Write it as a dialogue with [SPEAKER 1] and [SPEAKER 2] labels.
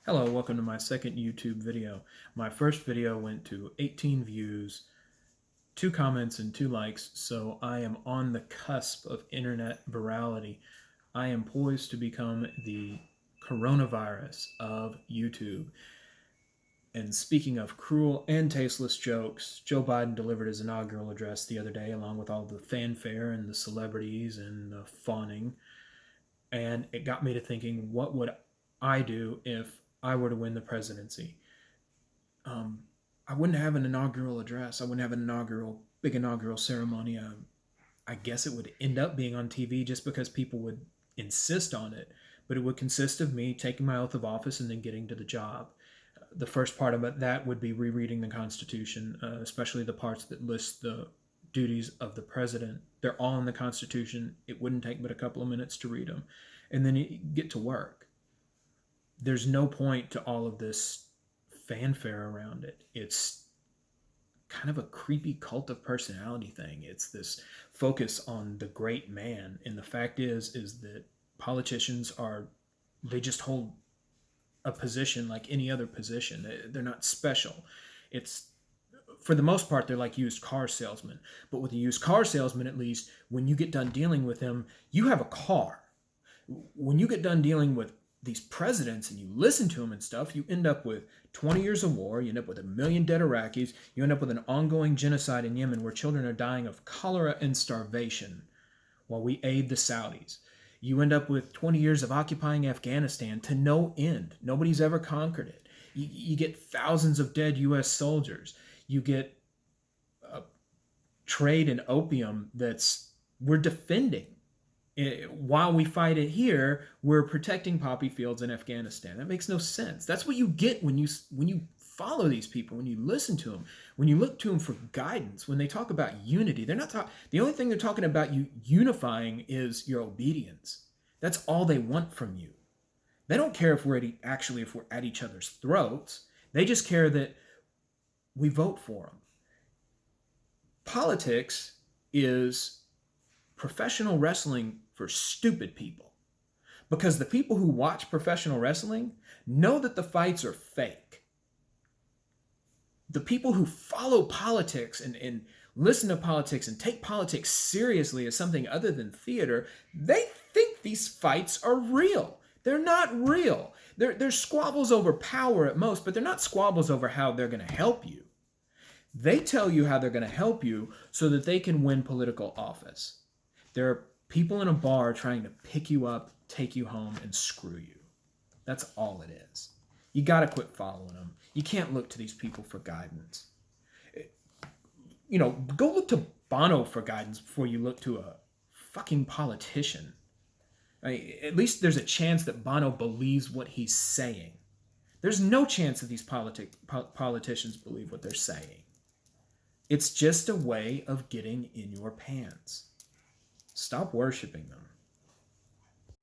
[SPEAKER 1] Hello, welcome to my second YouTube video. My first video went to 18 views, 2 comments, and 2 likes, so I am on the cusp of internet virality. I am poised to become the coronavirus of YouTube. And speaking of cruel and tasteless jokes, Joe Biden delivered his inaugural address the other day along with all the fanfare and the celebrities and the fawning. And it got me to thinking, what would I do if I were to win the presidency? I wouldn't have an inaugural address. I wouldn't have an big inaugural ceremony. I guess it would end up being on TV just because people would insist on it. But it would consist of me taking my oath of office and then getting to the job. The first part of that would be rereading the Constitution, especially the parts that list the duties of the president. They're all in the Constitution. It wouldn't take but a couple of minutes to read them. And then you get to work. There's no point to all of this fanfare around it. It's kind of a creepy cult of personality thing. It's this focus on the great man. And the fact is that politicians they just hold a position like any other position. They're not special. It's, for the most part, they're like used car salesmen. But with a used car salesman, at least, when you get done dealing with him, you have a car. When you get done dealing with these presidents and you listen to them and stuff, you end up with 20 years of war, you end up with 1 million dead Iraqis, you end up with an ongoing genocide in Yemen where children are dying of cholera and starvation while we aid the Saudis. You end up with 20 years of occupying Afghanistan to no end. Nobody's ever conquered it. You get thousands of dead U.S. soldiers. You get trade in opium we're defending. While we fight it here, we're protecting poppy fields in Afghanistan. That makes no sense. That's what you get when you follow these people, when you listen to them, when you look to them for guidance. When they talk about unity, the only thing they're talking about you unifying is your obedience. That's all they want from you. They don't care if we're at each other's throats. They just care that we vote for them. Politics is professional wrestling for stupid people, because the people who watch professional wrestling know that the fights are fake. The people who follow politics and listen to politics and take politics seriously as something other than theater, they think these fights are real. They're not real. They're squabbles over power at most, but they're not squabbles over how they're going to help you. They tell you how they're going to help you so that they can win political office. There are people in a bar trying to pick you up, take you home, and screw you. That's all it is. You got to quit following them. You can't look to these people for guidance. Go look to Bono for guidance before you look to a fucking politician. At least there's a chance that Bono believes what he's saying. There's no chance that these politicians believe what they're saying. It's just a way of getting in your pants. Stop worshiping them.